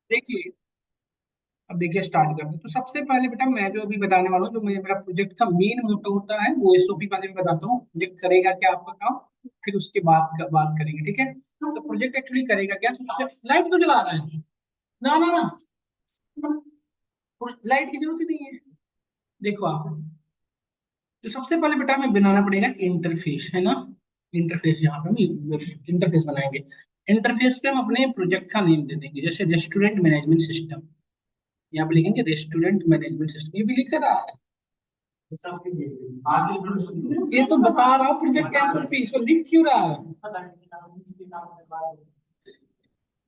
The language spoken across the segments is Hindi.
देखिए, अब देखिए स्टार्ट करते हैं। तो सबसे पहले बेटा मैं जो अभी बताने वाला हूँ, जो मेरा प्रोजेक्ट का मेन मोटो होता है, वो एसओपी पहले मैं बताता हूँ। प्रोजेक्ट करेगा क्या आपका काम, फिर उसके बाद बात करेंगे, ठीक है। तो प्रोजेक्ट एक्चुअली करेगा क्या, लाइट क्यों जला रहा है? ना ना ना, लाइट की जरूरत ही नहीं है। देखो आप, तो सबसे पहले बेटा हमें बनाना पड़ेगा इंटरफेस, है ना। इंटरफेस, यहाँ पे हम इंटरफेस बनाएंगे। इंटरफेस पे हम अपने प्रोजेक्ट का नेम दे देंगे, जैसे रेस्टोरेंट मैनेजमेंट सिस्टम। यहाँ पे लिखेंगे रेस्टोरेंट मैनेजमेंट सिस्टम, ये भी लिख रहा है। ये तो बता रहा हूँ प्रोजेक्ट कैसे पे, इसको लिख क्यों रहा है?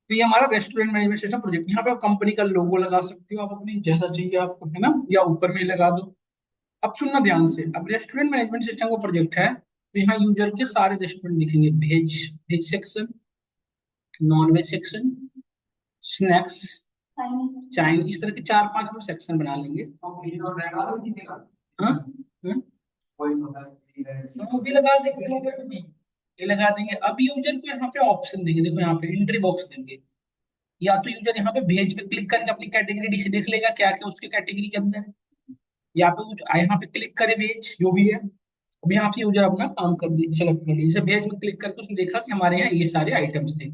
तो ये हमारा रेस्टोरेंट मैनेजमेंट सिस्टम प्रोजेक्ट। यहाँ पे आप कंपनी का लोगो लगा सकते हो, आप अपनी जैसा चाहिए आपको, है ना, या ऊपर में ही लगा दो। अब सुनना ध्यान से, अब रेस्टोरेंट मैनेजमेंट सिस्टम का प्रोजेक्ट है, तो यहाँ यूजर के सारे रेस्टोरेंट दिखेंगे। Veg veg section, non veg section, snacks, Chinese, इस तरह के चार पांच हम सेक्शन बना लेंगे। हाँ हाँ? हम भी लगा देंगे, ये लगा देंगे। अब यूजर को यहाँ पे ऑप्शन देंगे, देखो यहाँ पे एंट्री बॉक्स देंगे। या तो यूजर यहाँ पे भेज पे क्लिक करके अपनी कैटेगरी डी से देख लेगा क्या क्या उसके कैटेगरी के अंदर है, या पे कुछ यहाँ पे क्लिक करे भेज जो भी है। अब यहाँ पे यूजर अपना काम कर दी, सेलेक्ट कर ली, जैसे भेज में क्लिक करके उसने देखा कि हमारे यहाँ ये सारे आइटम्स थे।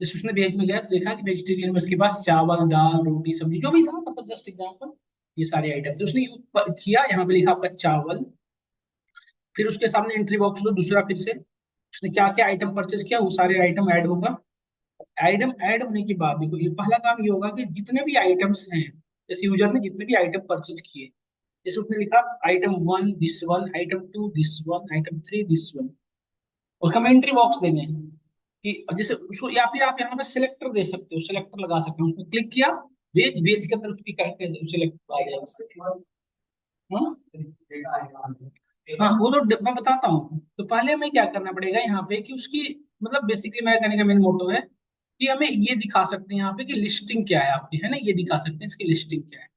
जैसे उसने भेज में गया तो देखा कि वेजिटेरियन में उसके पास चावल दाल रोटी सब्जी जो भी था, मतलब जस्ट एग्जाम्पल, ये सारे आइटम थे। उसने यूज किया, यहाँ पे लिखा आपका चावल। फिर उसके सामने एंट्री बॉक्स लो दूसरा, फिर से उसने क्या क्या आइटम परचेज किया वो सारे आइटम ऐड होगा। आइटम ऐड होने के बाद देखो, ये पहला काम ये होगा कि जितने भी आइटम्स हैं, जैसे यूजर ने जितने भी आइटम परचेज किए, जैसे उसने लिखा item one this one, item two this one, item three this one, उसका हम एंट्री बॉक्स देंगे कि जैसे उसको, या फिर आप यहाँ पे सिलेक्टर दे सकते हो, सिलेक्टर लगा सकते हो, उसको क्लिक किया, भेज भेज के अंदर उसकी करके सिलेक्ट आ जाएगा। हाँ हाँ, वो तो मैं बताता हूँ। तो पहले हमें क्या करना पड़ेगा यहाँ पे कि उसकी, मतलब बेसिकली मैं कहने का मेन मोटो है कि हमें ये दिखा सकते हैं यहाँ पे कि लिस्टिंग क्या है आपकी, है ना, ये दिखा सकते हैं इसकी लिस्टिंग क्या है।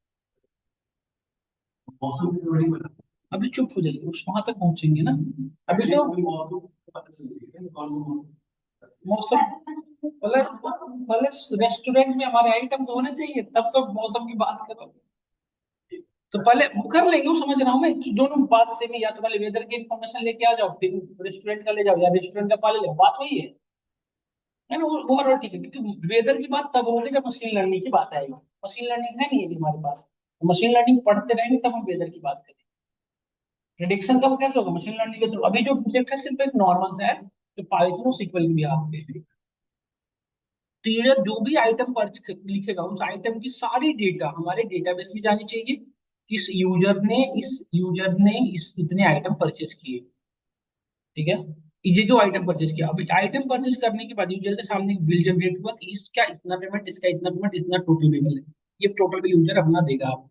अभी चुप हो जाइए, उस वहां तक पहुंचेंगे ना। अभी तो मौसम, पहले पहले रेस्टोरेंट में हमारे आइटम तो होने चाहिए, तब तो मौसम की बात करो। तो पहले वो कर लेंगे, वो समझ रहा हूँ मैं, दोनों बात से भी, या तो पहले वेदर की इन्फॉर्मेशन लेके आ जाओ, फिर रेस्टोरेंट का ले जाओ, या रेस्टोरेंट का पा ले जाओ, बात वही है ना। वो ओवरऑल ठीक है, क्योंकि वेदर की बात तब होगी जब मशीन लर्निंग की बात आएगी। मशीन लर्निंग है नहीं अभी हमारे पास, मशीन लर्निंग पढ़ते रहेंगे तब हम वेदर की बात करेंगे। प्रिडिक्शन का वो कैसे होगा मशीन लर्निंग के थ्रू। अभी जो प्रोजेक्ट है सिर्फ एक नॉर्मल सा है, जो पाइथन और सीक्वल की भी आप, तो ये जो भी आइटम पर लिखेगा उस आइटम की सारी डेटा हमारे डेटाबेस में जानी चाहिए कि इस यूजर ने इस इतने आइटम परचेज किए, ठीक है। ये जो आइटम परचेज किया, अब आइटम परचेज करने के बाद यूजर के सामने बिल जनरेट हुआ कि इसका इतना पेमेंट, इसका इतना पेमेंट, इतना टोटल बिल है। ये टोटल बिल यूजर अपना देगा आप।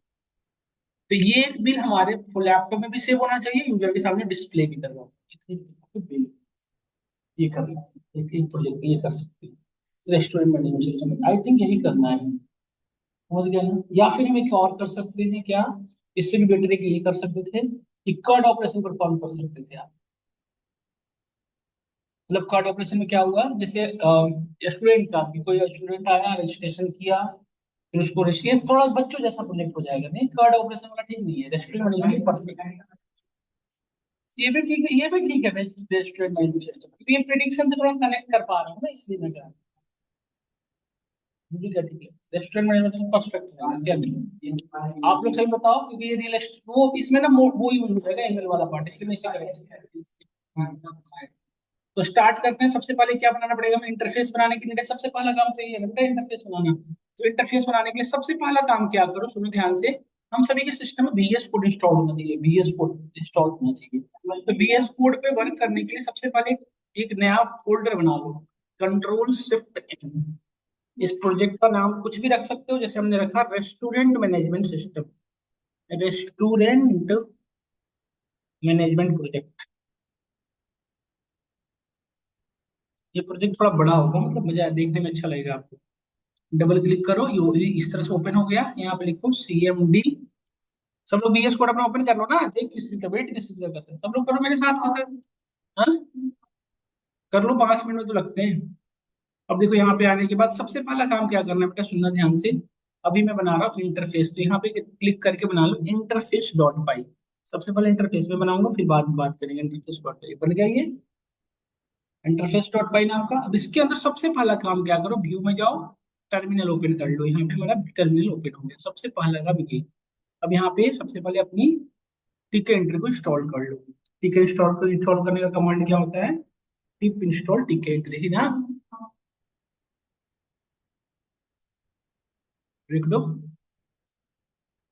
तो ये बिल हमारे लैपटॉप में भी सेव होना चाहिए, यूजर के सामने डिस्प्ले भी करवाओ बिल। ये करना, एक प्रोजेक्ट ये कर सकते हैं restaurant management system, I think यही करना है, समझ गया ना। या फिर हम एक और कर सकते हैं क्या, इससे भी बेटर है कि ये कर सकते थे कि कार्ड ऑपरेशन परफॉर्म कर सकते थे आप। मतलब कार्ड ऑपरेशन में क्या हुआ, जैसे स्टूडेंट का, कि कोई स्टूडेंट आया रजिस्ट्रेशन किया, फिर उसको रजिस्ट्रेशन, थोड़ा बच्चों जैसा प्रोजेक्ट हो जाएगा, नहीं कार्ड ऑपरेशन वाला ठीक नहीं है, रेस्टोरेंट मैनेजमेंट परफेक्ट है। ये भी ठीक है, ये भी ठीक है रेस्टोरेंट मैनेजमेंट सिस्टम, ये प्रिडिक्शन से थोड़ा कनेक्ट कर पा रहा हूँ ना, इसलिए मैं कह रहा हूँ। ठीक है ठीक है, रेस्टोरेंट मैनेजमेंट परफेक्ट है इसके अंदर। आप लोग सही बताओ, क्योंकि ये रियल एस्टेट वो इसमें ना वो यूज हो जाएगा ईमेल वाला पार्ट, इसलिए मैं इसे करेक्ट। तो स्टार्ट करते हैं। सबसे पहले क्या बनाना पड़ेगा, हमें इंटरफेस बनाने के लिए सबसे पहला काम तो ये है बेटा, इंटरफेस बनाना। तो इंटरफेस बनाने के लिए सबसे पहला काम क्या करो, सुनो ध्यान से। हम सभी के सिस्टम में VS कोड इंस्टॉल होना चाहिए, VS कोड इंस्टॉल होना चाहिए। तो VS कोड पे वर्क करने के लिए सबसे पहले एक नया फोल्डर बना लो, Ctrl+Shift+N। इस प्रोजेक्ट का नाम कुछ भी रख सकते हो, जैसे हमने रखा restaurant management system, restaurant management project. ये प्रोजेक्ट थोड़ा बड़ा होगा, मतलब मजा देखने में अच्छा लगेगा आपको। डबल क्लिक करो, ये इस तरह से ओपन हो गया। यहाँ पे लिखो CMD। सब लोग VS कोड अपना ओपन कर लो ना, देख किसी का वेट किसी का करते हैं, सब लोग करो मेरे साथ के साथ। हाँ, कर लो, 5 मिनट में तो लगते हैं। अब देखो यहाँ पे आने के बाद सबसे पहला काम क्या करना है बेटा, सुनना ध्यान से। अभी मैं बना रहा हूँ इंटरफेस, तो यहाँ पे क्लिक करके बना लो इंटरफेस डॉट पाई। सबसे पहले इंटरफेस में बनाऊंगा, फिर बाद में बात करेंगे। इंटरफेस डॉट पाई बन गया ये, इंटरफेस डॉट पाई नाम का। अब इसके अंदर सबसे पहला काम क्या करो, व्यू में जाओ, टर्मिनल ओपन कर लो। यहाँ पे हमारा टर्मिनल ओपन हो गया, सबसे पहला काम ये। अब यहाँ पे सबसे पहले अपनी टिक एंट्री को इंस्टॉल कर लो। टिक इंस्टॉल करने का कमांड क्या होता है, टिप इंस्टॉल टिक एंट्री ही ना, लिख दो।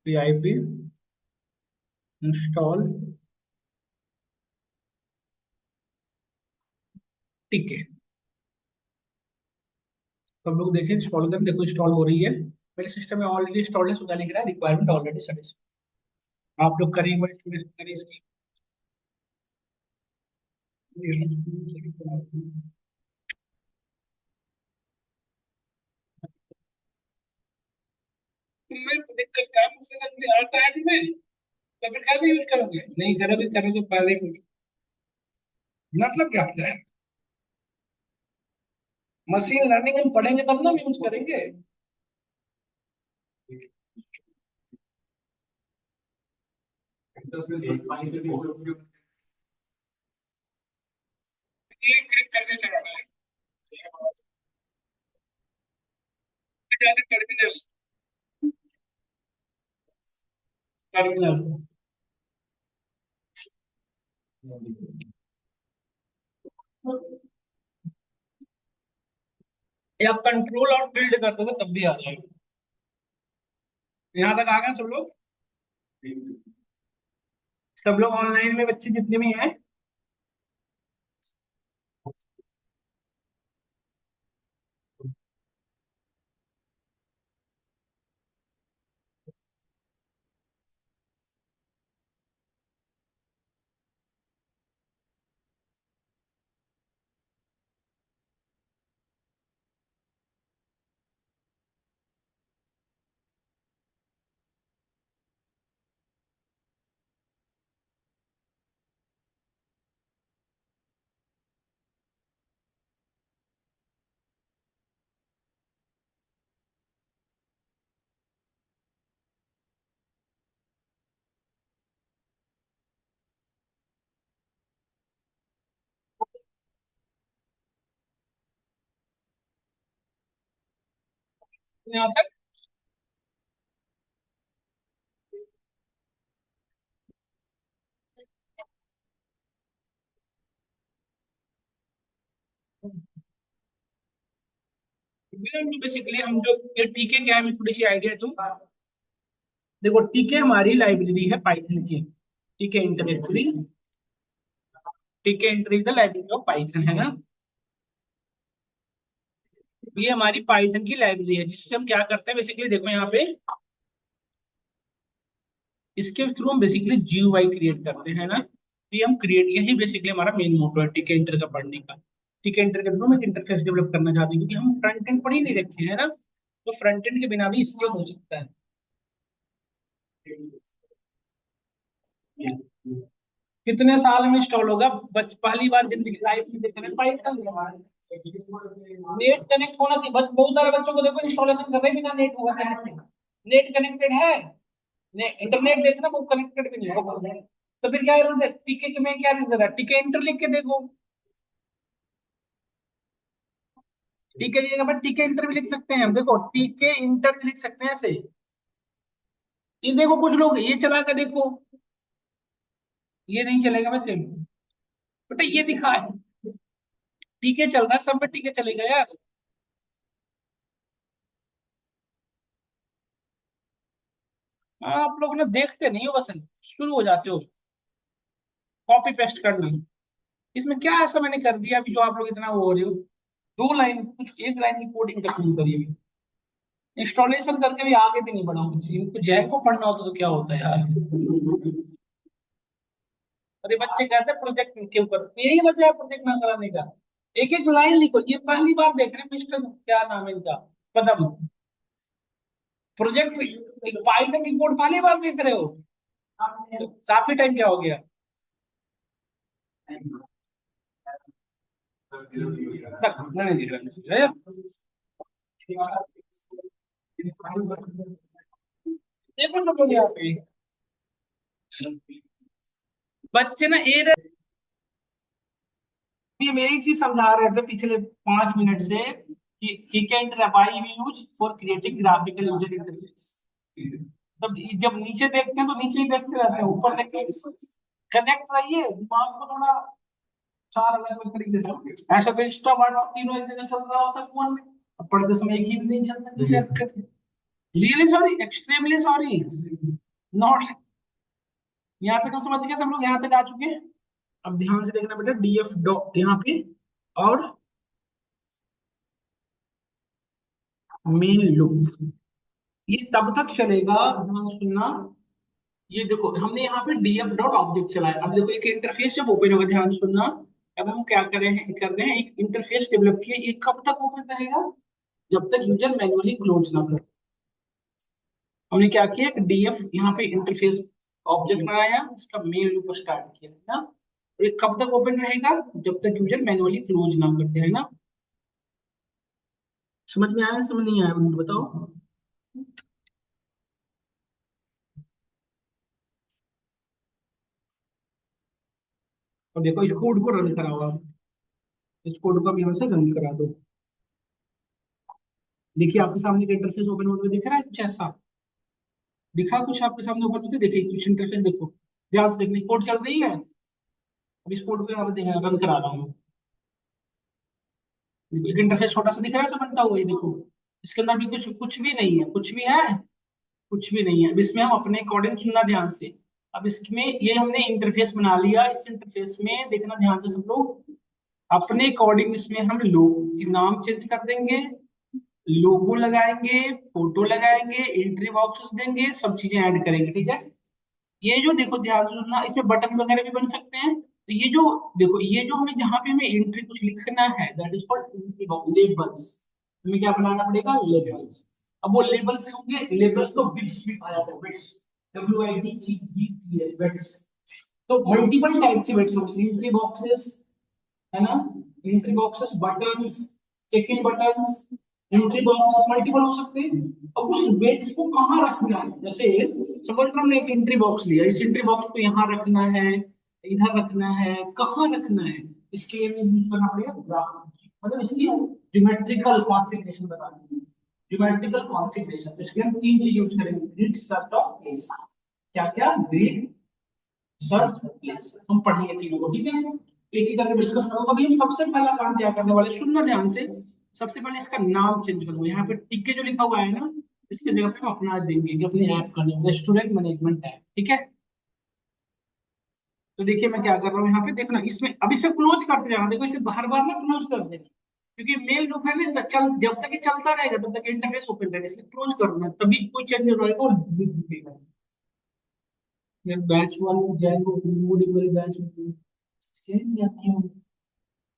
पीआईपी इंस्टॉल टिक है। सब लोग देखें, इंस्टॉल कर देखो, इंस्टॉल हो रही है। मेरे सिस्टम में ऑलरेडी इंस्टॉल है, सुधा लिख रहा है रिक्वायरमेंट ऑलरेडी सेटिस्फाइड। आप लोग करें एक बार इंस्टॉलेशन करें इसकी। मैं दिक्कत काम से करके हर टाइम में, तो फिर कैसे यूज करोगे, नहीं करोगे, करोगे पहले कुछ मतलब क्या होता है। मशीन लर्निंग हम पढ़ेंगे तब ना यूज करेंगे। ये क्लिक करके चलाना है, टर्मिनल, टर्मिनल या कंट्रोल और बिल्ड कर दोगे तब भी आ जाएगा। यहाँ तक आ गए सब लोग, सब लोग ऑनलाइन में बच्चे जितने भी हैं। यहाँ तक बेसिकली हम जो ये टीके क्या है, मैं थोड़ी सी आइडिया दूं। देखो टीके हमारी लाइब्रेरी है पाइथन की, टीके इंटरेक्टली, टीके entry the library of Python है ना। ये हमारी पाइथन की लाइब्रेरी है, जिससे हम क्या करते हैं बेसिकली, देखो यहाँ पे इसके थ्रू हम बेसिकली जीयूआई क्रिएट करते हैं ना। तो ये हम क्रिएट, यही बेसिकली हमारा मेन मोटो है टिक एंटर का पढ़ने का। टिक एंटर के थ्रू हम एक इंटरफेस डेवलप करना चाहते हैं, क्योंकि हम फ्रंट एंड पढ़ ही नहीं रखे हैं ना, तो फ्रंट एंड के बिना भी इसके हो सकता है। कितने साल में इंस्टॉल होगा, पहली बार जिंदगी लाइफ में देख रहे हैं पाइथन। नेट कनेक्ट होना चाहिए, बहुत सारे बच्चों को देखो इंस्टॉलेशन कर रहे बिना नेट होगा, नेट कनेक्टेड है, इंटरनेट देखना वो कनेक्टेड भी नहीं होगा। तो फिर क्या एरर है, टीके में क्या एरर है, टीके इंटर लिख के देखो। टीके की जगह पर टीके इंटर भी लिख सकते हैं हम, देखो टीके इंटर भी लिख सकते हैं ऐसे। ये देखो कुछ लोग ये चला कर देखो, ये नहीं चलेगा वैसे, बेटा ये दिखा है टीके चल रहा है, सब में टीके चलेगा यार। आप लोग ना देखते नहीं हो, बस शुरू हो जाते हो कॉपी पेस्ट करना। इसमें क्या ऐसा मैंने कर दिया अभी जो आप लोग इतना वो हो रहे हो। दो लाइन, कुछ एक लाइन की कोडिंग तक नहीं करी अभी, इंस्टॉलेशन करके भी आगे भी नहीं बढ़ा हूँ। इनको जैक को पढ़ना होता तो क्या होता है यार। अरे बच्चे कहते हैं प्रोजेक्ट के ऊपर, यही वजह है प्रोजेक्ट ना कराने का। एक एक लाइन लिखो, ये पहली बार देख रहे हैं मिस्टर क्या नाम है इनका, कदम, प्रोजेक्ट पाइथन की कोड पहली बार देख रहे हो, तो काफी टाइम क्या हो गया। नहीं दिख रहा है। देखो सब लोग यहाँ पे बच्चे ना हम यही चीज समझा रहे थे पिछले 5 मिनट से कि can why we use for creating graphical user interface. तब जब नीचे देखते हैं तो नीचे ही देखते रहते हैं, ऊपर देखते हैं। कनेक्ट रहिए दिमाग को थोड़ा, चार अलग अलग तरीके से। ऐसा तो इंस्टा व्हाट्सएप तीनों एक जगह चल रहा होता है फोन में, अब पढ़ते समय एक ही भी नहीं चलता, तो क्या दिक्कत है? Really sorry, extremely sorry, not. यहाँ तक हम समझ गए, सब लोग यहाँ तक आ चुके हैं। अब ध्यान से देखना बेटा, डीएफ डॉट यहाँ पे और मेन लूप, ये तब तक चलेगा, ध्यान से सुनना। ये देखो हमने यहाँ पे डीएफ डॉट ऑब्जेक्ट चलाया, अब देखो एक इंटरफेस जब ओपन होगा, ध्यान से सुनना। अब हम क्या कर रहे हैं एक इंटरफेस डेवलप किया, ये कब तक ओपन रहेगा? जब तक यूजर मैन्युअली क्लोज ना करे। हमने क्या किया, एक डीएफ यहाँ पे इंटरफेस ऑब्जेक्ट बनाया, इसका मेन लूप स्टार्ट किया, है ना? और ये कब तक ओपन रहेगा? जब तक यूजर मैन्युअली क्लोज ना करते, है ना? समझ में आया, समझ नहीं आया, मुझे बताओ। और देखो इस कोड को रन करा हुआ, इस कोड को भी हमसे रन करा दो। देखिए आपके सामने का इंटरफेस ओपन होते हुए दिख रहा है कुछ ऐसा? दिखा कुछ आपके सामने ओपन होते? देखिए कुछ इंटरफेस देखो, ध्यान से देखने, कोड चल रही है। अब इस कोड को यहाँ पे देखना, रन करा रहा हूँ। देखो, एक इंटरफेस छोटा सा दिख रहा है, ऐसा बनता हुआ, ये देखो। इसके अंदर भी कुछ कुछ भी नहीं है, कुछ भी है? कुछ भी नहीं है। अब इसमें हम अपने अकॉर्डिंग सुनना ध्यान से। अब इसमें ये हमने इंटरफेस बना लिया, इस इंटरफेस में देखना ध्यान से सब लोग, अपने अकॉर्डिंग इसमें हम लोगो की नाम चेंज कर देंगे, लोगो लगाएंगे, फोटो लगाएंगे, एंट्री बॉक्सेस देंगे, सब चीजें ऐड करेंगे, ठीक है? ये जो देखो ध्यान से सुनना, इसमें बटन वगैरह भी बन सकते हैं। तो ये जो देखो, ये जो हमें जहाँ पे हमें एंट्री कुछ लिखना है, that is called entry box, labels. हमें क्या बनाना पड़ेगा? लेबल्स। अब वो लेबल्स होंगे, लेबल्स को बिट्स भी कहा जाता है, बिट्स, WITS, बिट्स। तो मल्टीपल टाइप के बिट्स होंगे, एंट्री बॉक्सेस, है ना? Entry boxes, buttons, check in buttons, entry boxes multiple हो सकते हैं। अब उस वेट्स को कहाँ रखना है? जैसे सपोज हमने एक एंट्री बॉक्स लिया, इस एंट्री बॉक्स को यहाँ रखना है, इधर रखना है, कहाँ रखना है, इसके लिए हमें यूज करना पड़ेगा ग्राफ, मतलब इसकी ज्योमेट्रिकल कॉन्फ़िगरेशन बतानी है। ज्योमेट्रिकल कॉन्फ़िगरेशन, तो इसके लिए हम तीन चीज यूज करेंगे, ग्रिड, सर्च और प्लेस। क्या क्या? ग्रिड, सर्च, प्लेस, हम पढ़ेंगे तीनों को, ठीक है? एक एक करके डिस्कस करूंगा। अभी हम सबसे पहला काम क्या करने वाले, सुनना ध्यान से। सबसे पहले इसका नाम चेंज करूंगा, यहाँ पे टिक जो लिखा हुआ है ना, इसके जगह पे हम अपना देंगे कि अपने ऐप का नाम रेस्टोरेंट मैनेजमेंट ऐप, ठीक है? तो देखिए मैं क्या कर रहा हूँ यहाँ पे, देखना इसमें अब इसे क्लोज करते जाना, देखो इसे बार बार ना क्लोज कर देना, क्योंकि मेल लूप है ना, तो चल जब तक ये चलता रहेगा तब तक इंटरफेस ओपन रहेगा, इसलिए क्लोज करना है, तभी कोई चेंज नहीं रहेगा और दिखेगा। बैच वन जैन को वाली बैच में नहीं आती हूँ,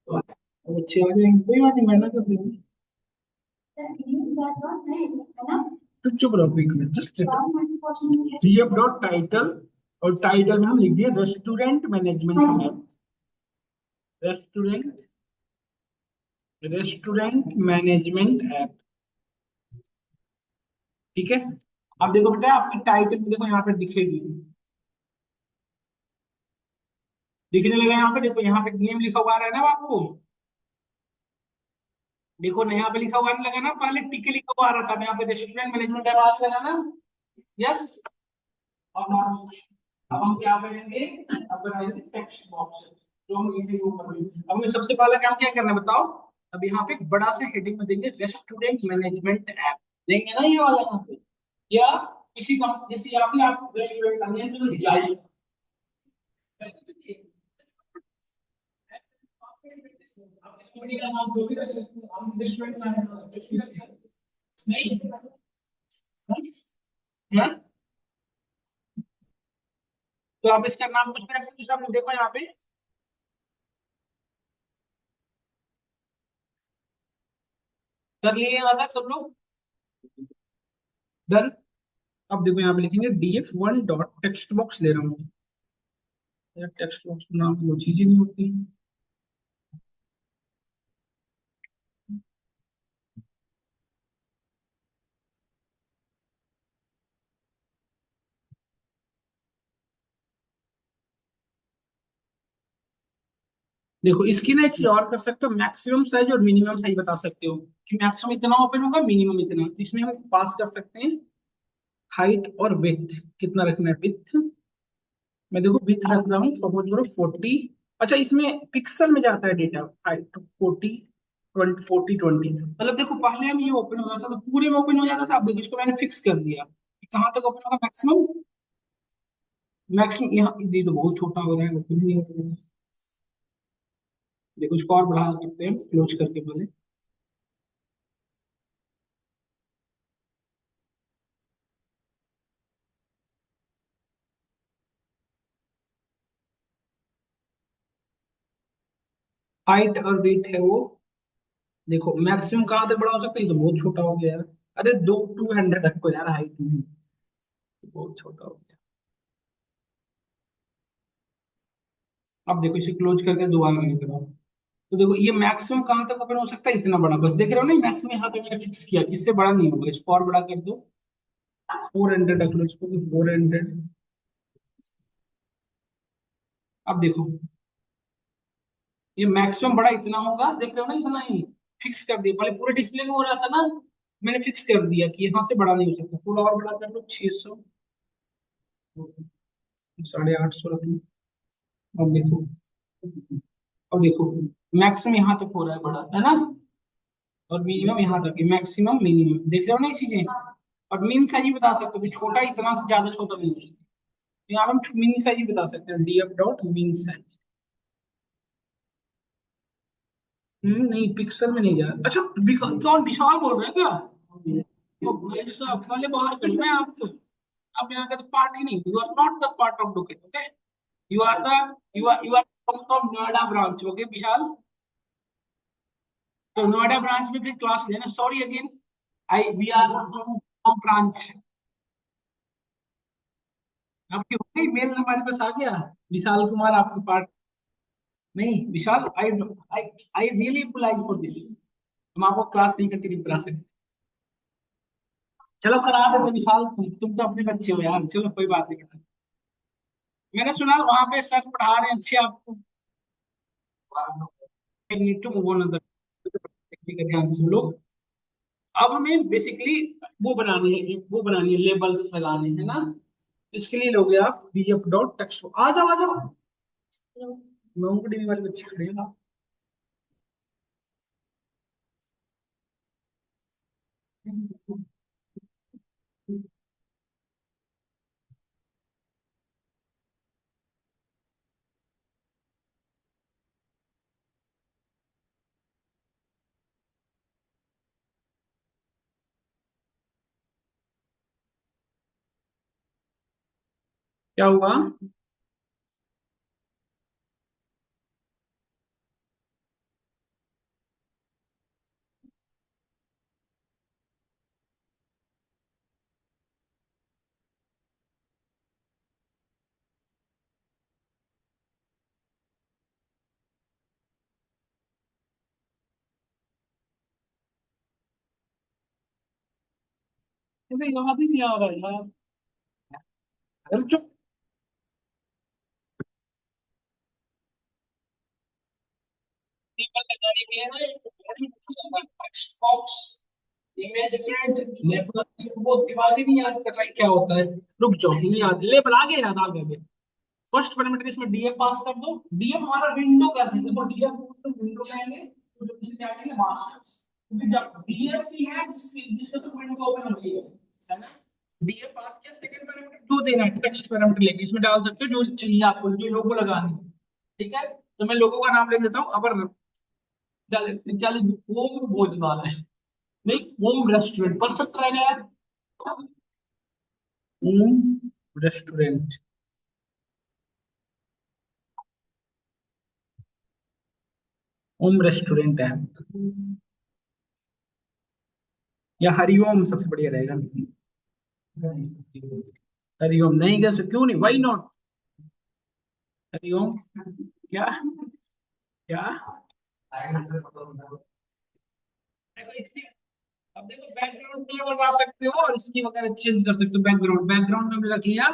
तो अच्छे आ जाएंगे, कोई बात नहीं, मेहनत कर देंगे। तो चुप रहो, एक minute, just GF dot title, और टाइटल में हम लिख दिए restaurant management app, restaurant, restaurant management app, ठीक है? अब देखो बेटा, आपकी टाइटल देखो यहाँ पे दिखेगी, दिखने लगा यहाँ पे, देखो यहाँ पे नेम लिखा हुआ आ रहा है ना आपको, देखो ना यहाँ पे लिखा हुआ आने लगा ना, पहले टीके लिखा हुआ आ रहा था, अब यहाँ पे रेस्टोरेंट मैनेजमेंट ऐप आने लगा ना। यस। अब अब हम क्या करेंगे, अब बनाएंगे टेक्स्ट बॉक्स, जो हम लिखे वो करेंगे। अब हमें सबसे पहला काम क्या करना है बताओ? अब यहाँ पे एक बड़ा सा हेडिंग में देंगे रेस्टोरेंट मैनेजमेंट ऐप, देंगे ना ये वाला यहाँ पे, या किसी कंपनी जैसे, या फिर आप रेस्टोरेंट मैनेजमेंट जाइए, कंपनी का नाम जो भी रख सकते हैं, हम रेस्टोरेंट मैनेजमेंट नहीं है, तो आप इसका नाम कुछ भी रख सकते हो। आप देखो यहाँ पे, कर लिए यहाँ तक सब लोग? डन। अब देखो यहाँ पे लिखेंगे df1 डॉट टेक्स्ट बॉक्स ले रहा हूँ, यार टेक्स्ट बॉक्स नाम वो चीज ही नहीं होती। देखो इसकी ना एक चीज और कर सकते हो, मैक्सिमम साइज और मिनिमम साइज बता सकते हो कि मैक्सिमम इतना ओपन होगा, मिनिमम इतना। तो इसमें हम पास कर सकते हैं हाइट और विथ, कितना रखना है विथ। मैं देखो विथ रख रहा हूँ, सपोज करो 40। अच्छा इसमें पिक्सल में जाता है डेटा, हाइट 40, 20, 40, 20। मतलब देखो पहले हम ये ओपन हो जाता था तो पूरे में ओपन हो जाता था, अब देखो इसको मैंने फिक्स कर दिया कि कहाँ तक ओपन होगा मैक्सिमम। मैक्सिमम यहाँ, ये तो बहुत छोटा हो रहा है, ओपन ही नहीं हो रहा है। देखो इसको और बढ़ा सकते हैं क्लोज करके पहले। हाइट और वेट है वो। देखो मैक्सिमम कहाँ तक बड़ा हो सकता है, ये तो बहुत छोटा हो गया यार। अरे दो 200 रखो यार हाइट में, बहुत छोटा हो गया। अब देखो इसे क्लोज करके दोबारा मैंने करा, तो देखो ये मैक्सिमम कहाँ तक ओपन हो सकता है, इतना बड़ा। बस देख रहे हो ना, मैक्सिमम यहाँ तक मैंने फिक्स किया, किससे बड़ा नहीं होगा। इसको और बड़ा कर दो, 400 रख लो इसको भी, 400। अब देखो ये मैक्सिमम बड़ा इतना होगा, देख रहे हो ना, इतना ही फिक्स कर दिया। पहले पूरे डिस्प्ले में हो रहा था ना, मैंने फिक्स कर दिया कि यहाँ से बड़ा नहीं हो सकता। थोड़ा और बड़ा कर लो, 600, 850 रख लो। अब देखो, अब देखो मैक्सिमम यहाँ तक हो रहा है बड़ा, है ना। और मिनिमम यहाँ तक, मैक्सिमम मिनिमम, देख रहे हो ना ये चीजें। और मीन साइज भी बता सकते हो कि छोटा इतना से ज्यादा छोटा नहीं हो सकता। तो यहाँ पे हम मिनी साइज भी बता सकते हैं, डीएफ डॉट मीन साइज। नहीं पिक्सल में नहीं जा रहा। अच्छा कौन विशाल बोल रहे हैं क्या? तो भाई साहब पहले बाहर कर मैं आपको। आप यहाँ का तो पार्ट ही नहीं, you are not the part of डोके, okay. You are from Noida branch, okay Vishal. तो नोएडा ब्रांच में फिर क्लास लेना, sorry again. I we are from branch. आपकी हो गई मेल, हमारे पास आ गया। विशाल कुमार आपके पार्ट। नहीं Vishal, I I I really apply for this. हम आपको क्लास नहीं कंटिन्यू करा सकते। चलो करा देते विशाल, तुम तो अपने बच्चे हो यार, चलो कोई बात नहीं बेटा। मैंने सुना वहां पे सर पढ़ा रहे हैं अच्छे आपको। नीड टू मूव ऑन ध्यान से सुन लो। अब हमें बेसिकली वो बनानी है लेबल्स लगाने हैं ना। इसके लिए लोगे आप df डॉट टेक्स्ट, आ जाओ आ जाओ। मोंगोडीबी वाले बच्चे खड़े हैं ना। क्या हुआ? मुझे याद ही नहीं आ रहा यार। अरे चुप। टेबल लगाने के लिए ना एक बड़ी text box, image thread, label, वो दिमाग ही नहीं याद कर रहा है क्या होता है। रुक जाओ, नहीं याद, लेबल आ गया, याद आ गया। फर्स्ट पैरामीटर इसमें डीएफ पास कर दो। डीएफ हमारा विंडो का है, देखो डीएफ को विंडो कहेंगे, तो जब इसे क्या कहेंगे मास्टर्स। क्योंकि जब डीएफ ही है जिसका तो विंडो ओपन हो रही है ना। डीएफ पास किया, सेकंड पैरामीटर जो देना है टेक्स्ट पैरामीटर लेके इसमें डाल सकते हो जो चाहिए आपको, जो लोगो लगानी है। ठीक है, तो मैं लोगों का नाम लिख देता हूँ। अबर क्या लिख दूं? ओम भोजनालय, नहीं ओम रेस्टोरेंट, परफेक्ट रहेगा यार। ओम रेस्टोरेंट, ओम रेस्टोरेंट है, या हरिओम सबसे बढ़िया रहेगा। हरिओम नहीं, कैसे, क्यों नहीं, वाई नॉट। हरिओम, क्या क्या। अब देखो बैकग्राउंड कलर लगा सकते हो और इसकी वगैरह चेंज कर सकते हो। बैकग्राउंड बैकग्राउंड में रख लिया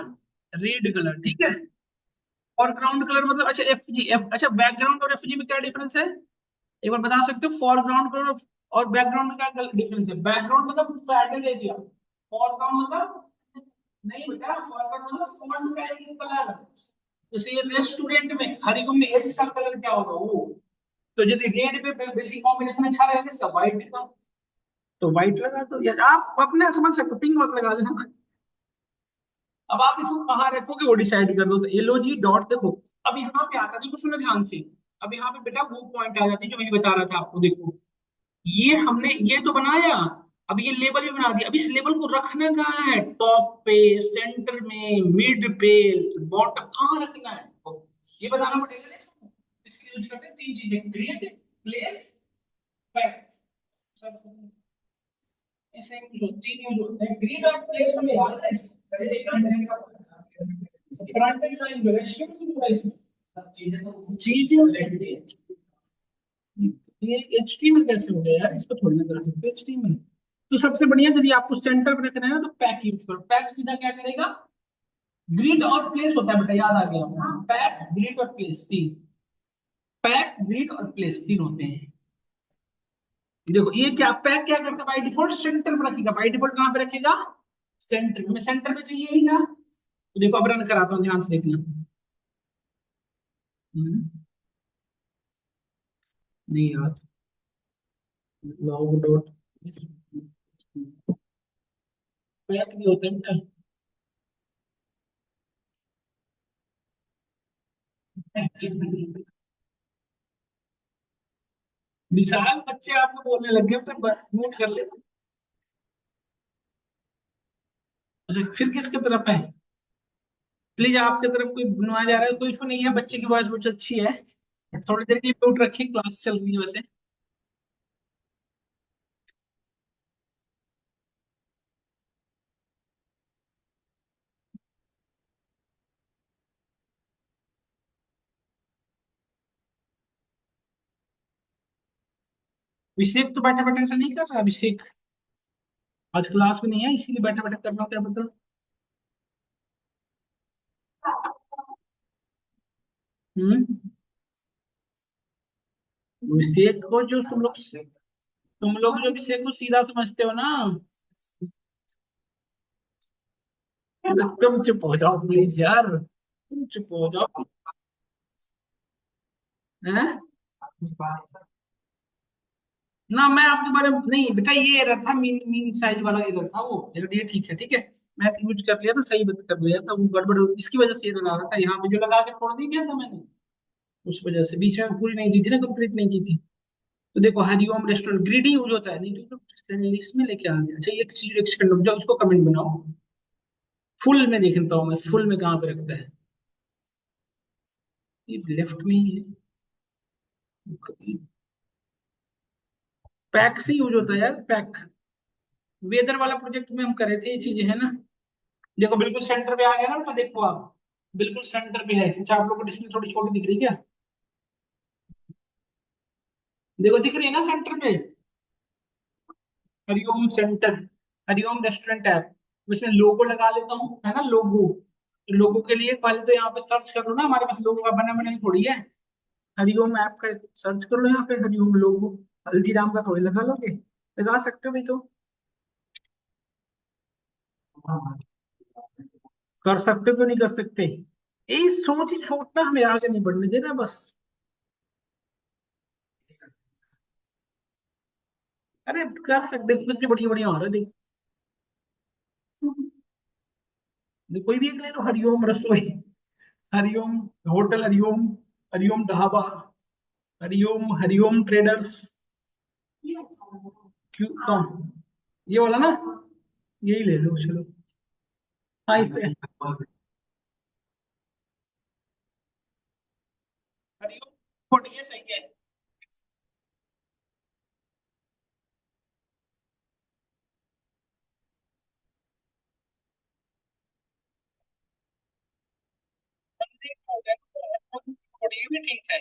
रेड कलर, ठीक है। फॉरग्राउंड कलर मतलब अच्छा एफ जी एफ, अच्छा बैकग्राउंड और एफ जी में क्या डिफरेंस है, एक बार बता सकते हो? फॉरग्राउंड कलर और बैकग्राउंड में क्या डिफरेंस है? बैकग्राउंड मतलब सैटेलाइट एरिया, फॉरग्राउंड मतलब नहीं बेटा, फॉरग्राउंड मतलब फॉन्ट का एक कलर। जैसे ये रेस्टोरेंट में हरिओम में एच का कलर क्या होगा वो, तो यदि रेड पे बेसिक कॉम्बिनेशन अच्छा रहेगा किसका, व्हाइट का, तो व्हाइट लगा दो, या आप अपने समझ सकते हो, पिंक मत लगा देना। अब आप इसको कहाँ रखोगे वो डिसाइड कर दो, तो एलओजी डॉट देखो। अब यहाँ पे आता है, देखो सुनो ध्यान से। अब यहाँ पे बेटा वो पॉइंट आ जाती है जो मैं बता रहा था आपको, देखो ये हमने ये तो बनाया, अब ये लेबल भी बना दिया, अब इस लेबल को रखना कहाँ है, टॉप पे, सेंटर में, मिड पे, बॉटम, कहाँ रखना है ये बताना पड़ेगा ना। इसके लिए यूज करते हैं तीन चीजें, ग्रिड, प्लेस, पैक, सब ऐसे तीन यूज होते हैं। ग्रिड और प्लेस हमें याद है, फ्रंट एंड साइड में चीजें, ये एचटीएमएल कैसे हो गया यार, इसको थोड़ी ना कर सकते एचटीएमएल। तो सबसे बढ़िया यदि आपको सेंटर पे रखना है ना तो पैक यूज करो, पैक सीधा क्या करेगा, ग्रिड और प्लेस होता है बेटा, याद आ गया, हाँ पैक ग्रिड और प्लेस तीन, पैक ग्रिड और प्लेस तीन होते हैं। देखो ये क्या पैक क्या करता है, बाई डिफॉल्ट सेंटर पे रखेगा, बाई डिफॉल्ट कहां पे रखेगा, सेंटर में, सेंटर पे चाहिए ही था। तो देखो अब रन कराता हूँ, ध्यान से देखना। हम्म, नहीं यार, लॉग डॉट पैक भी होता है बेटा। विशाल बच्चे आपको बोलने लग गए तो नोट कर ले। अच्छा फिर किसकी तरफ है, प्लीज आपकी तरफ कोई बनवाया जा रहा है, कोई इशू नहीं है, बच्चे की वॉइस बहुत अच्छी है, थोड़ी देर के लिए म्यूट रखिए, क्लास चल रही है वैसे। अभिषेक तो बैठे बैठे ऐसा नहीं कर रहा, अभिषेक आज क्लास में नहीं है इसीलिए बैठे बैठे कर रहा हूँ, क्या पता। हम्म, अभिषेक को जो तुम लोग जो अभिषेक को सीधा समझते हो ना, तुम चुप हो जाओ प्लीज यार, तुम चुप हो जाओ। हैं? ना मैं आपके बारे में नहीं बेटा, ये एरर था, मीन मीन साइज वाला एरर था वो, लेकिन ये ठीक है, ठीक है। मैं यूज कर लिया था, सही बात कर लिया था, वो गड़बड़ इसकी वजह से एरर आ रहा था, यहाँ पे जो लगा के छोड़ दी गया था मैंने, उस वजह से बीच में पूरी नहीं दी थी ना, कंप्लीट नहीं की थी। तो देखो हरिओम रेस्टोरेंट ग्रिड ही यूज होता है, नहीं तो इसमें लेके आ गया। अच्छा एक चीज, एक सेकंड रुक जाओ, उसको कमेंट बनाओ, फुल में देखता हूँ मैं, फुल में कहाँ पे रखता है, ये लेफ्ट में ही है, पैक से यूज होता है यार, पैक। वेदर वाला प्रोजेक्ट में हम करे थे ये चीजें, है ना। देखो बिल्कुल सेंटर पे आ गया ना, तो देखो आप बिल्कुल सेंटर पे है। अच्छा आप लोगों को डिस्प्ले थोड़ी छोटी दिख रही है क्या, देखो दिख रही है ना सेंटर पे, Hariom centre, Hariom restaurant app, इसमें लोगो लगा लेता हूँ, है ना, लोगो। लोगो के लिए पहले तो यहाँ पे सर्च कर लो ना, हमारे पास लोगो का बना बना थोड़ी है, हरिओम ऐप का सर्च कर लो यहाँ पे, हरिओम लोगो, हल्दीराम का थोड़ी लगा लोगे, लगा सकते हो भी तो, कर सकते हो, क्यों नहीं कर सकते, यही सोच ही छोड़ना, हमें आगे नहीं बढ़ने देना बस। अरे कर सकते, कुछ बढ़िया बढ़िया हो रहा है देख, कोई भी एक ले लो, हरिओम रसोई, हरिओम होटल, हरिओम, हरिओम ढाबा, हरिओम, हरिओम ट्रेडर्स, क्यों कौन, ये वाला ना, यही ले लो चलो। हाँ इससे हरिओम होटल ये सही है। होटल ये भी ठीक है।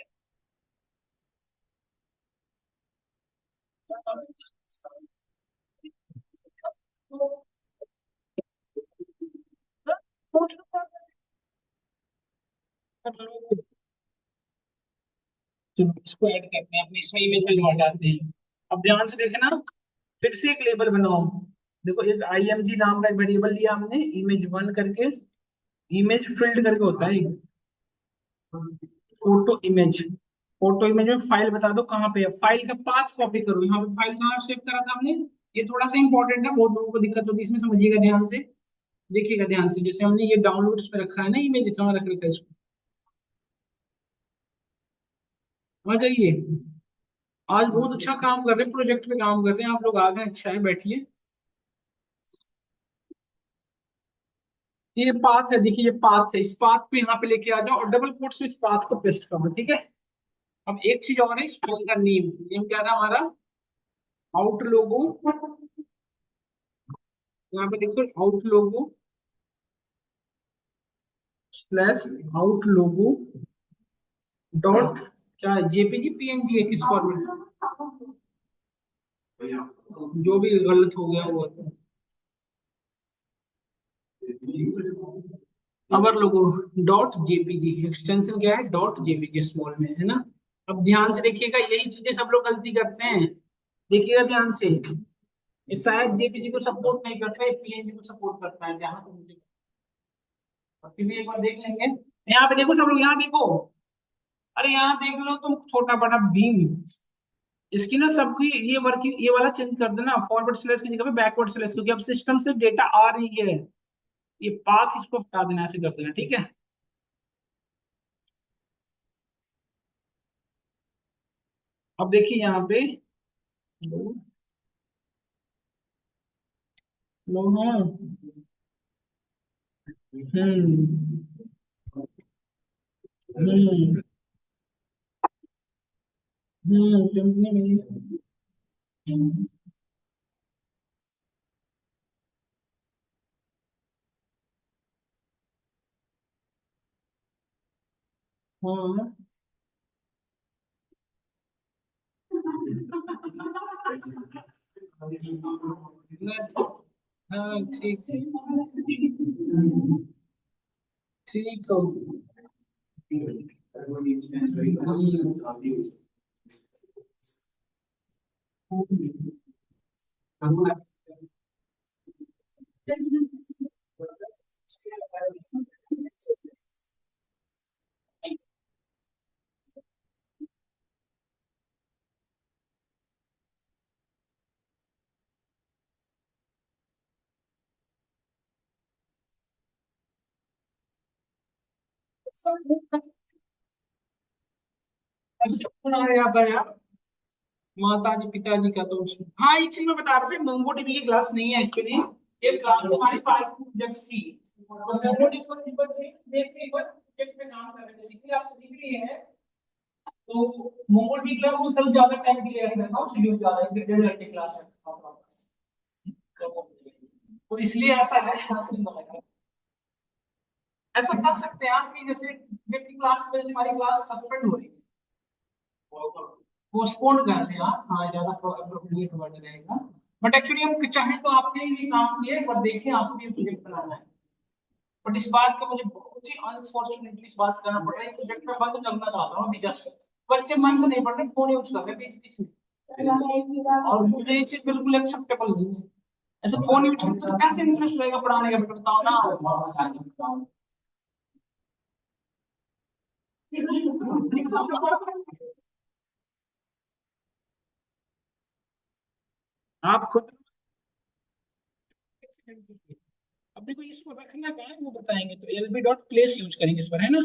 लोग, तो इसको ऐड करते हैं अपनी इसमें इमेज में लगा डालते हैं। अब ध्यान से देखना, फिर से एक लेबल बनाओ। देखो एक IMG नाम का एक वेरिएबल लिया हमने, इमेज 1 करके, इमेज फील्ड करके होता है एक, फोटो इमेज। फोटो इमेज में फाइल बता दो कहाँ पे है, फाइल का पाथ कॉपी करो। यहाँ पे फाइल कहाँ सेव करा था हमने, ये थोड़ा सा इंपॉर्टेंट है, बहुत लोगों को दिक्कत होती है इसमें, समझिएगा ध्यान से, देखिएगा ध्यान से। जैसे हमने ये डाउनलोड्स पे रखा है ना, इमेज कहाँ रख रखा है इसको, आ जाइए। आज बहुत अच्छा काम कर रहे हैं, प्रोजेक्ट पे काम कर रहे हैं आप लोग, आ गए, अच्छा है, बैठिए। ये पाथ है, देखिए ये पाथ है, इस पाथ पे यहाँ पे लेके आ जाओ और डबल कोट्स में इस पाथ को पेस्ट करो, ठीक है। अब एक चीज और है, इस फाइल का नेम, नेम क्या था हमारा, आउट लोगो। यहाँ पे देखो आउट लोगो स्लैश आउट लोगो डॉट, क्या है, JPG PNG है, किस फॉर्मेट, जो भी गलत हो गया वो, अवर लोगो डॉट JPG, एक्सटेंशन क्या है, डॉट JPG स्मॉल में है ना। अब ध्यान से देखिएगा, यही चीजें सब लोग गलती करते हैं, देखिएगा ध्यान से। ये शायद JPG को सपोर्ट नहीं करता है, PNG को सपोर्ट करता है, जहां तक मुझे, और फिर भी एक बार देख लेंगे। यहाँ पे देखो सब लोग, यहाँ देखो, अरे यहाँ देख लो तुम, छोटा बड़ा बीम, इसकी ना सबकी ये वर्किंग, ये वाला चेंज कर देना, फॉरवर्ड स्लैश की जगह पे बैकवर्ड स्लैश, क्योंकि अब सिस्टम से डेटा आ रही है, ये पाथ इसको हटा देना, ऐसे कर देना, ठीक है। अब देखिए यहाँ पे, लो हाँ, हम्म हम्म कंपनी में, हाँ हाँ ठीक है, ठीक हो, आता है यार, माता जी पिताजी का तो उसमें, हाँ एक चीज मैं बता रहा था, मोंगो डीबी की क्लास नहीं है एक्चुअली, ये क्लास हमारी पाइथन प्रोजेक्ट की, मोंगो डीबी पर एक बार देख के, एक बार प्रोजेक्ट पे काम कर रहे हैं, बेसिकली आप सीख रहे हैं। तो मोंगो डीबी क्लास में कल ज्यादा टाइम के लिए रखा हूँ, शेड्यूल ज्यादा है, 1.5 घंटे क्लास है, तो इसलिए ऐसा है, ऐसे नहीं लगा। ऐसा कर सकते हैं आप कि जैसे की क्लास की वजह से हमारी क्लास सस्पेंड हो रही है, पोस्टपोन कर दें आप, हाँ ज्यादा अप्रोप्रिएट वर्ड रहेगा। बट एक्चुअली हम चाहें तो आपने ये काम किया, एक बार देखें, आपको भी प्रोजेक्ट बनाना है। बट इस बात का मुझे बहुत ही अनफॉर्चुनेटली इस बात करना पड़ रहा है, प्रोजेक्ट में बंद करना चाहता हूँ अभी जस्ट, बच्चे मन से नहीं पढ़ रहे, फोन यूज कर रहे हैं बीच बीच में, और मुझे ये चीज बिल्कुल एक्सेप्टेबल नहीं है। ऐसे फोन यूज करते तो कैसे इंटरेस्ट रहेगा पढ़ाने का, बेटा बताओ ना। आप खुद, अब देखो इसको रखना कहाँ है वो बताएंगे, तो LB.place यूज करेंगे इस पर, है ना।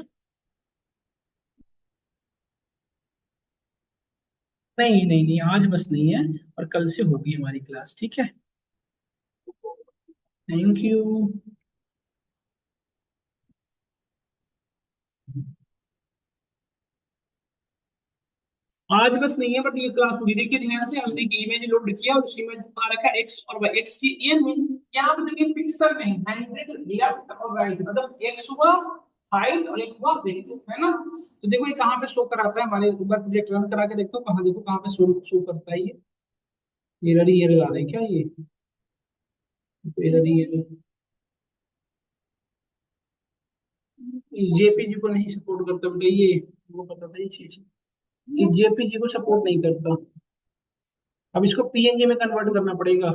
नहीं नहीं नहीं, आज बस नहीं है, और कल से होगी हमारी क्लास, ठीक है। Thank you. आज बस नहीं है, बट ये क्लास होगी, देखिए ध्यान से, हमने एक इमेज लोड किया और उस इमेज में आ रखा है एक्स और वाई, एक्स की ये मीन, यहाँ पे देखिए पिक्सल में 100 लेफ्ट और राइट, मतलब एक्स हुआ हाइट और एक हुआ विड्थ, है ना। तो देखो ये कहाँ पे शो कराता है, हमारे ऊपर प्रोजेक्ट रन करा के देखो कहाँ, देखो कहाँ पे शो शो करता है ये, एरर ही एरर आ रहा है क्या ये, एरर ही एरर, जेपीजी को नहीं सपोर्ट करता बेटा ये, वो पता था ये चीज कि जेपीजी को सपोर्ट नहीं करता। अब इसको पीएनजी में कन्वर्ट करना पड़ेगा।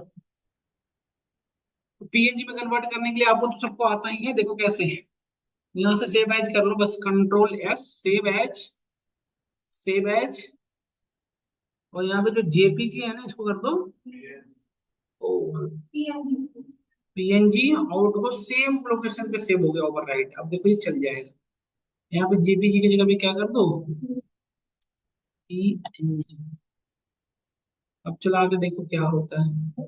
तो पीएनजी में कन्वर्ट करने के लिए आपको तो सबको आता ही है, देखो कैसे। यहाँ से सेव एज कर लो, बस control S, save as, save as. और यहाँ पे जो जेपीजी है ना, इसको कर दो पीएनजी। आउट को सेम लोकेशन पे सेव हो गया ओवरराइट। अब देखो ये चल जाएगा। यहाँ पे जेपीजी की जगह पे क्या कर दो, पीएनजी। अब चला के देखो क्या होता है।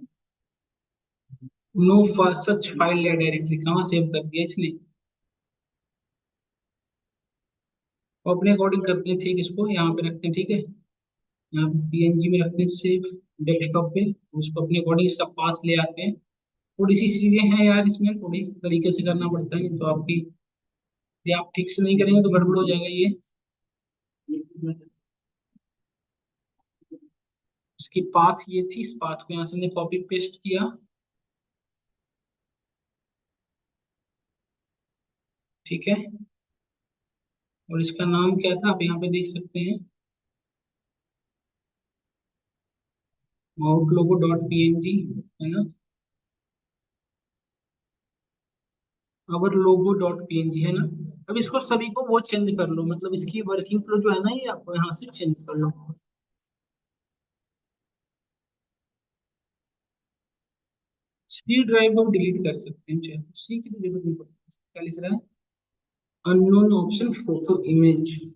नो सच फाइल या डायरेक्टरी, कहाँ सेव कर दिया इसने। और अपने अकॉर्डिंग करते हैं ठीक, इसको यहाँ पे रखते हैं ठीक है। यहाँ पे पीएनजी में रखते हैं सेव डेस्कटॉप पे। उसको अपने अकॉर्डिंग इसका पाथ ले आते हैं। थोड़ी सी चीजें हैं यार इसमें, थोड़ी तरीके से करना पड़ता है, तो आपकी, ये आप ठीक से नहीं करेंगे तो गड़बड़ हो जाएगा ये। इसकी पाथ ये थी, इस पाथ को यहाँ से हमने कॉपी पेस्ट किया, ठीक है। और इसका नाम क्या था आप यहाँ पे देख सकते हैं, माउट लोगो डॉट पीएनजी, है ना, अवर लोगो डॉट पीएनजी, है ना। अब इसको सभी को वो चेंज कर लो, मतलब इसकी वर्किंग फ्लो जो है ना, ये आपको यहाँ से चेंज कर लो। सी ड्राइव को डिलीट कर सकते हैं, चाहे सी की तो जरूरत नहीं पड़ती। क्या लिख रहा है, अननोन ऑप्शन फोटो इमेज।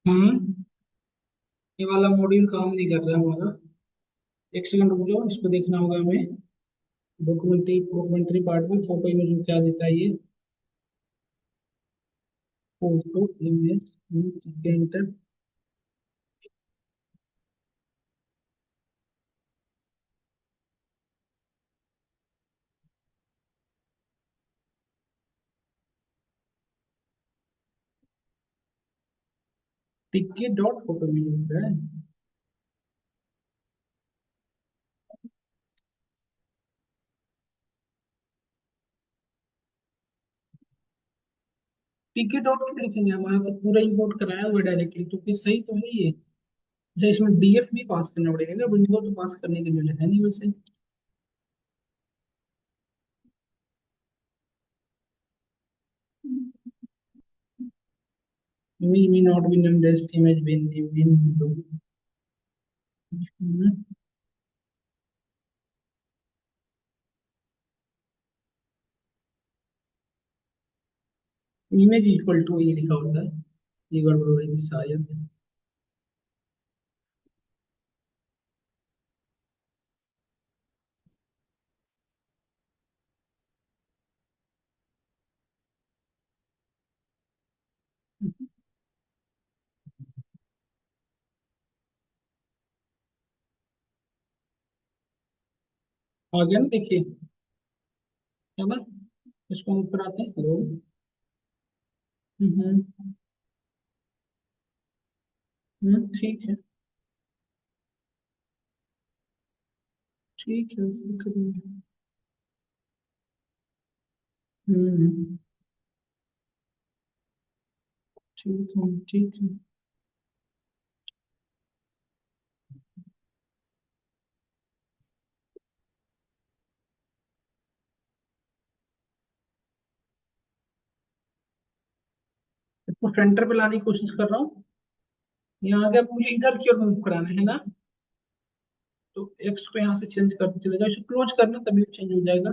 हम्म, ये वाला मॉड्यूल काम नहीं कर रहा है हमारा। एक सेकंड रुक जाओ, इसको देखना होगा हमें। डॉक्यूमेंट्री डॉक्यूमेंट्री पार्ट में फोटो इमेज में क्या देता है ये, फोटो इमेज एंटर। टिक डॉट फोटो इमेज है। टिक डॉट क्यों लिखेंगे, हमारा तो पूरा इंपोर्ट कराया हुआ डायरेक्टली, तो फिर सही तो है ये। अच्छा, इसमें डीएफ भी पास करना पड़ेगा ना, विंडो तो पास करने की जरूरत है नहीं वैसे। Image may not be named as image when the window. Image equal to ये लिखा होता है, ये गड़बड़ हो रही थी शायद। आ गया ना, देखिए, है ना। इसको हम ऊपर आते हैं, हेलो। हम्म। ठीक है, ठीक है, उसमें करेंगे। हम्म, ठीक है, ठीक है। इसको सेंटर पे लाने की कोशिश कर रहा हूँ। यहाँ आगे अब मुझे इधर की ओर मूव कराना है ना। तो एक्स को यहाँ से चेंज करते चले जाओ, इसे क्लोज करना तभी चेंज हो जाएगा।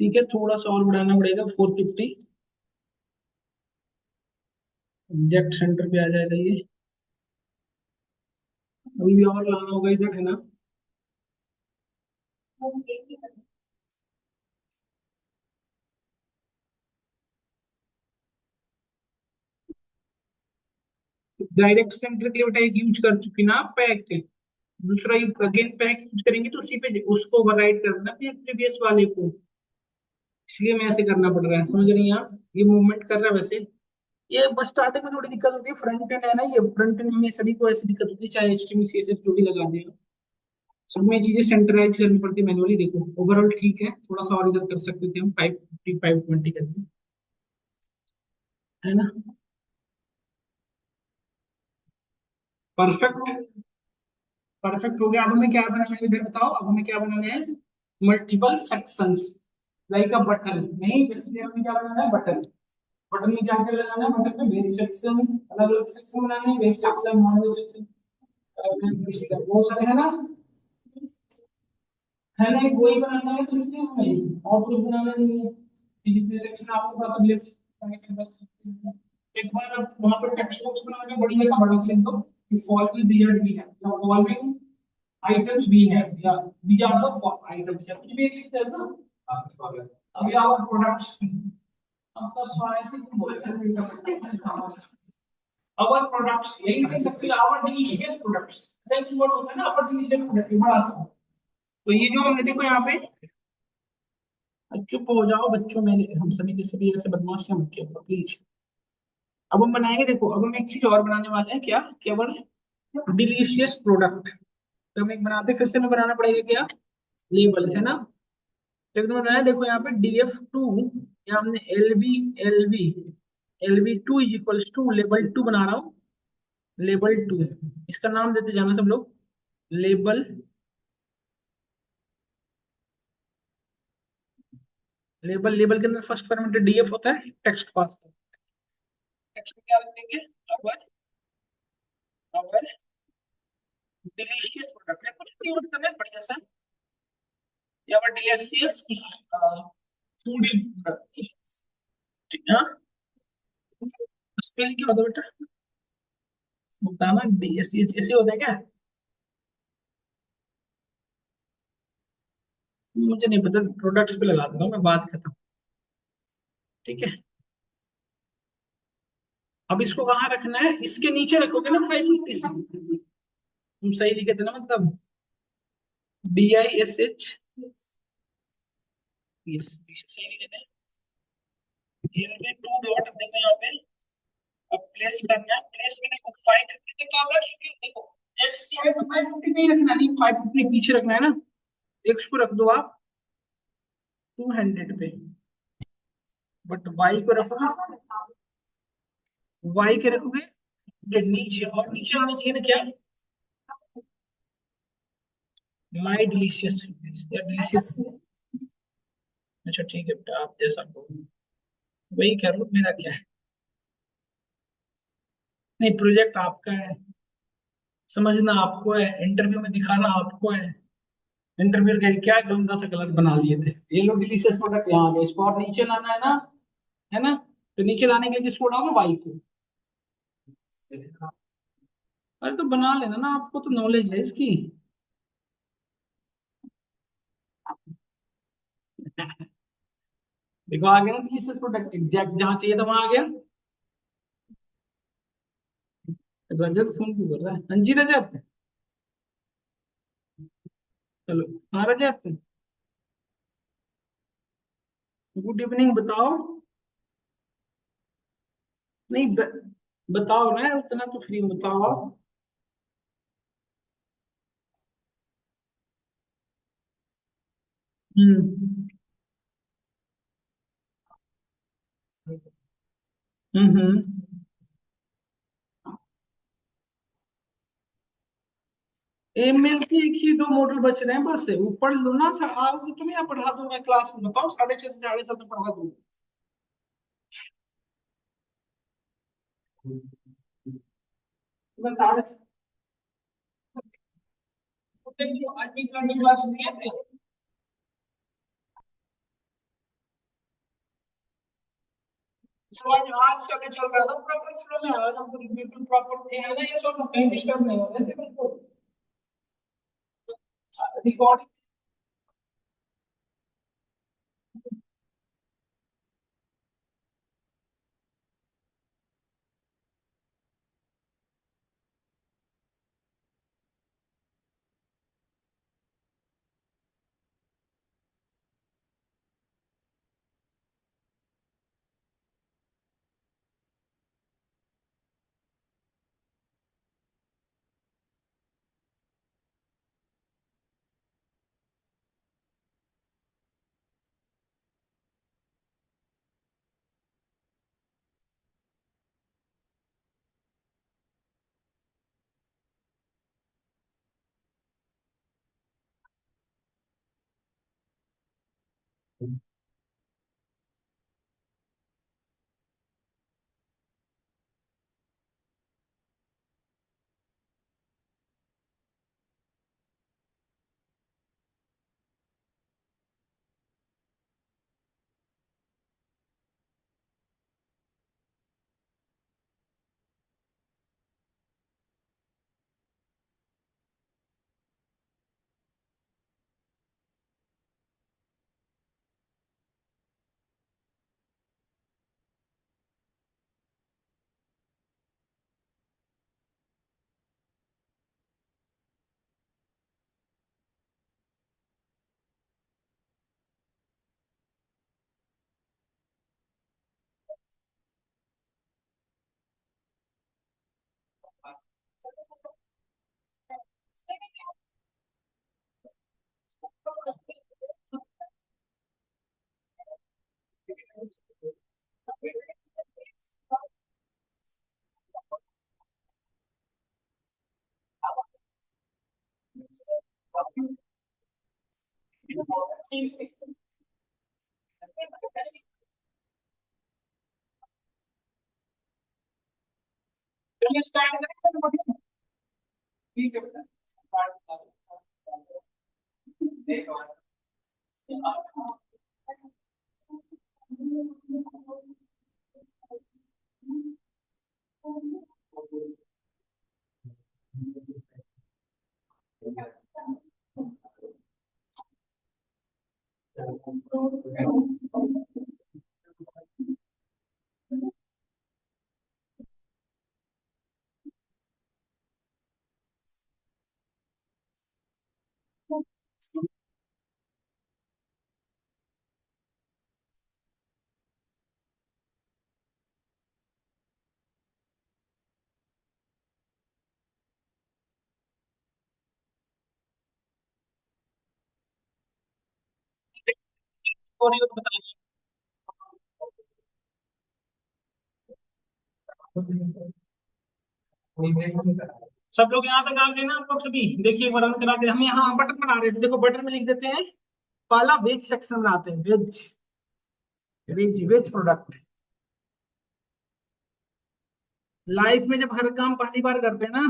ठीक है, थोड़ा सा और बढ़ाना पड़ेगा, 450 एग्जैक्ट सेंटर पे आ जाएगा ये। अभी भी और लाना होगा इधर, है ना। डायरेक्ट सेंटर के लिए बेटा एक यूज कर चुकी ना आप, पैक। दूसरा अगेन पैक यूज करेंगे तो उसी पे उसको ओवरराइड कर देना प्रीवियस वाले को। इसलिए मैं ऐसे करना पड़ रहा है, समझ रही हैं आप, ये मूवमेंट कर रहा है वैसे। ये बस स्टार्टिंग में थोड़ी दिक्कत होती है, फ्रंट एंड है ना, ये फ्रंट एंड में सभी को ऐसी दिक्कत होती है, चाहे HTML CSS जो भी लगा दे। सब में चीजें सेंटराइज करनी पड़ती है मैनुअली। देखो ओवरऑल ठीक है, थोड़ा सा और इधर कर सकते थे हम, 550 520 करके, है ना। परफेक्ट, परफेक्ट हो गया। अब हमें क्या बनाना है इधर बताओ, अब हमें क्या बनाना है, multiple sections like a button. नहीं, बेसिकली हमें क्या बनाना है, बटन। बटन में क्या क्या लगाना है, बटन में बेस सेक्शन, अलग अलग सेक्शन बनाने हैं, बेस सेक्शन, मॉड्यूल सेक्शन, बहुत सारे है ना, है ना। एक वही बनाना है बेसिकली हमें, और कुछ बनाना नहीं है। जितने सेक्शन आपके पास अवेलेबल है, एक बार आप वहां पर टेक्स्ट बॉक्स बना के बढ़िया सा बड़ा सा लिख दो कि फॉलोइंग ईयर भी है, या फॉलोइंग आइटम्स भी है, या दीज आर द आइटम्स, या कुछ भी एक लिखते हैं ना। अभी आवर प्रोडक्ट्स, आपका सॉरी से अवर प्रोडक्ट्स, यही लिख सकते हैं, our delicious products. Second word होता है ना, आवर डिलीशियस प्रोडक्ट, बड़ा सा। तो ये जो हमने देखो यहाँ पे, चुप हो जाओ बच्चों मेरे, हम सभी के सभी ऐसे बदमाशियां मत किया प्लीज। अब हम बनाएंगे, देखो अब हम एक चीज और बनाने वाले हैं, क्या, केवल डिलीशियस प्रोडक्ट। तो हम एक बनाते, फिर से हमें बनाना पड़ेगा क्या, लेबल, है ना। तो एक तो बनाया, देखो यहाँ पे DF2, या हमने LB two is equals to label 2 बना रहा हूँ, लेबल 2। इसका नाम देते जाना सब लोग, लेबल। लेबल के अंदर फर्स्ट पैरामीटर DF होता है, टेक्स्ट पास। टेक्स्ट में क्या लिख देंगे, अवर अवर डिलीशियस प्रोडक्ट है, कुछ कीवर्ड करना है बढ़िया सा, या अवर डिलीशियस फूड, ठीक है। स्पेलिंग क्या होता है बेटा, बताना, DSC ऐसे होता है क्या, मुझे नहीं पता, प्रोडक्ट्स पे लगा दूंगा मैं, बात खत्म। ठीक है, अब इसको कहाँ रखना है, इसके नीचे रखोगे ना 550 से। तुम सही लिखे थे ना, मतलब BISH, सही लिखे थे। ये मुझे 2 डॉट देखो यहाँ पे, अब प्लेस करना है, प्लेस में देखो 550 तो अब रख चुके हो, देखो एक्स की है तो 550 नहीं रखना, नहीं 550 पीछे रखना है ना, एक्स को रख दो आप 200 पे, बट वाई को रखोगे, वाई के रखोगे नीचे, और नीचे आना चाहिए ना क्या, माई डिलीशियस, डिलीशियस। अच्छा ठीक है बेटा, आप जैसा कहो वही कर लो, मेरा क्या है। नहीं, प्रोजेक्ट आपका है, समझना आपको है, इंटरव्यू में दिखाना आपको है। इंटरव्यू के क्या गंदा सा गलत बना लिए थे, ये लो डिलीशियस प्रोडक्ट यहाँ आ गया, इसको और नीचे लाना है ना, है ना। तो नीचे लाने के लिए जिसको उड़ाओगे बाइक को, अरे तो बना लेना ना, आपको तो नॉलेज है इसकी। देखो आ गया ना डिलीशियस प्रोडक्ट, एग्जैक्ट जहाँ चाहिए था वहां आ गया। रजत फोन क्यों कर रहा है, हाँ जी रजत, चलो, हाँ रजत, गुड इवनिंग, बताओ। नहीं बताओ ना, उतना तो फ्री बताओ आप। हम्म हम्म। एमएल के एक ही दो मॉडल बच रहे हैं बस, वो पढ़ लो ना सर, आओगे तुम या पढ़ा दूं मैं क्लास में, बताओ 6:30 से 7:30 में पढ़ा दूं। मैं साढ़े जो आज की क्लास लिए थे। समझ आज समय चल रहा था प्रॉपर फ्लो में, आज हम बिल्कुल प्रॉपर थे है ना, ये सब कहीं डिस्टर्ब नहीं हो रहे थे बिल्कुल। रिकॉर्डिंग स्टार्ट करें। ठीक है बेटा, स्टोरी बताइए। सब लोग यहाँ तक आ गए ना, आप लोग सभी देखिए, एक बार रन करा के हम यहाँ बटन बना रहे थे, देखो बटन में लिख देते हैं पहला वेज सेक्शन बनाते हैं, veg veg veg product. Life में जब हर काम पहली बार करते हैं ना,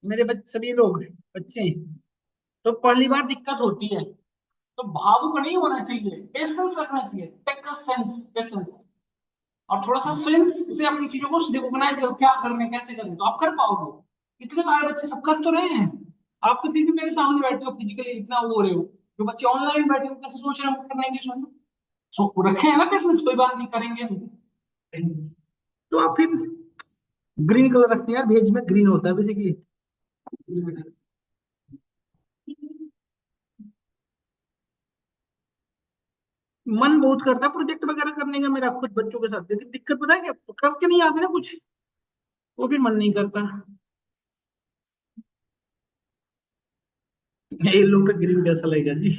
मेरे सभी लोग बच्चे, तो पहली बार दिक्कत होती है, तो भावुक नहीं होना चाहिए, पेशेंस रखना चाहिए, टेक का सेंस, पेशेंस, और थोड़ा सा सेंस से अपनी चीजों को रिकॉग्नाइज करो, क्या करने कैसे करने, तो आप कर पाओगे। इतने सारे बच्चे सब कर तो रहे हैं, आप तो फिर भी मेरे सामने बैठे हो फिजिकली, इतना वो हो रहे हो। जो बच्चे ऑनलाइन बैठे हो कैसे सोच रहे हो करने की, सोचो। रखे हैं ना पेशेंस, कोई बात नहीं, करेंगे। तो आप फिर ग्रीन कलर रखते हैं यार, भेज में ग्रीन होता है बेसिकली। मन बहुत करता है प्रोजेक्ट वगैरह करने का मेरा खुद बच्चों के साथ, लेकिन दिक्कत पता है क्या, करके नहीं आते ना कुछ, वो भी मन नहीं करता। ये लोग पे ग्रीन कैसा लगेगा जी।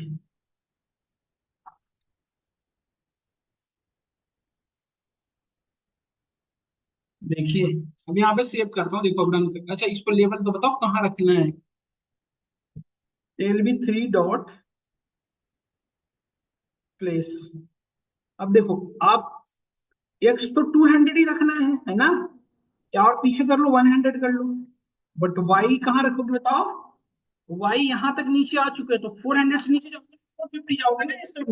देखिए, अब यहाँ पे सेव करता हूँ, देखो अब रन अच्छा, इसको लेबल तो बताओ कहाँ रखना है। Tell B 3 dot place. अब देखो, आप एक्स तो 200 ही रखना है ना, या और पीछे कर लो, 100 कर लो। बट वाई कहाँ रखोगे बताओ? वाई यहां तक नीचे आ चुके हैं, तो 400 से नीचे जाओगे 450 जाओगे ना, इस तरफ।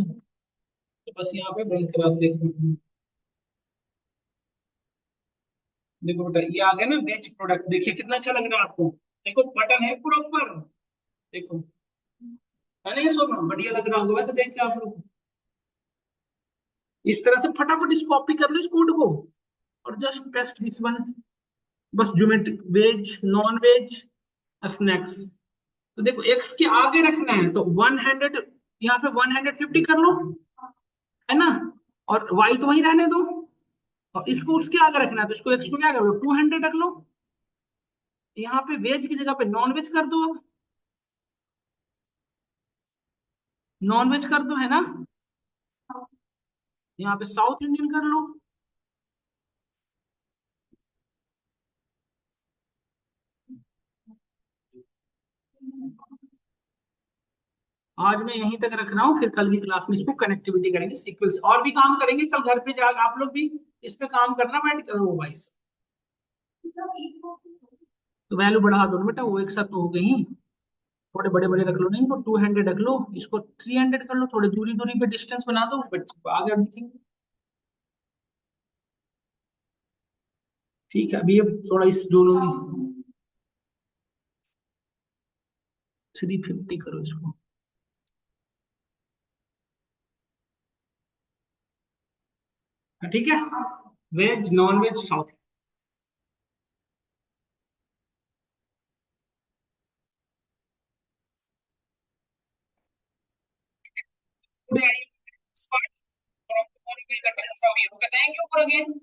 तो बस यहाँ पे बंद करा दे। देखो बेटा, ये आ गया ना वेज प्रोडक्ट, देखिए कितना अच्छा लग रहा है आपको। देखो बटन है पूरा ऊपर। देखो, है ना, ये सब बढ़िया लग रहा होगा वैसे देख के आप लोग। इस तरह से फटाफट इसको कॉपी कर लो इस कोड को, और जस्ट पेस्ट दिस वन। बस geometric veg, non veg, snacks. तो देखो एक्स के आगे रखना है तो 100, यहाँ पे 150 कर लो, है ना। और वाई तो वहीं रहने दो, और इसको उसके आगे रखना है तो इसको एक्स को क्या कर लो, 200 रख लो। यहाँ पे वेज की जगह पे नॉन वेज कर दो अब। नॉन वेज कर दो, है ना। यहाँ पे साउथ इंडियन कर लो। आज मैं यहीं तक रख रहा हूँ, फिर कल की क्लास में इसको कनेक्टिविटी करेंगे, सीक्वल्स और भी काम करेंगे कल घर पे जाकर, आप लोग भी इस पे काम करना, बैठ करो भाई। तो वैल्यू बढ़ा दो ना बेटा, वो एक साथ तो हो गई। थोड़े बड़े बड़े रख लो, नहीं तो 200 रख लो, इसको 300 कर लो, थोड़ी दूरी दूरी पे डिस्टेंस बना दो, बट आगे दिखेंगे। ठीक है, अभी अब थोड़ा इस दोनों में 350 करो इसको। हाँ, ठीक है। Veg, non veg, south. Thank you for again.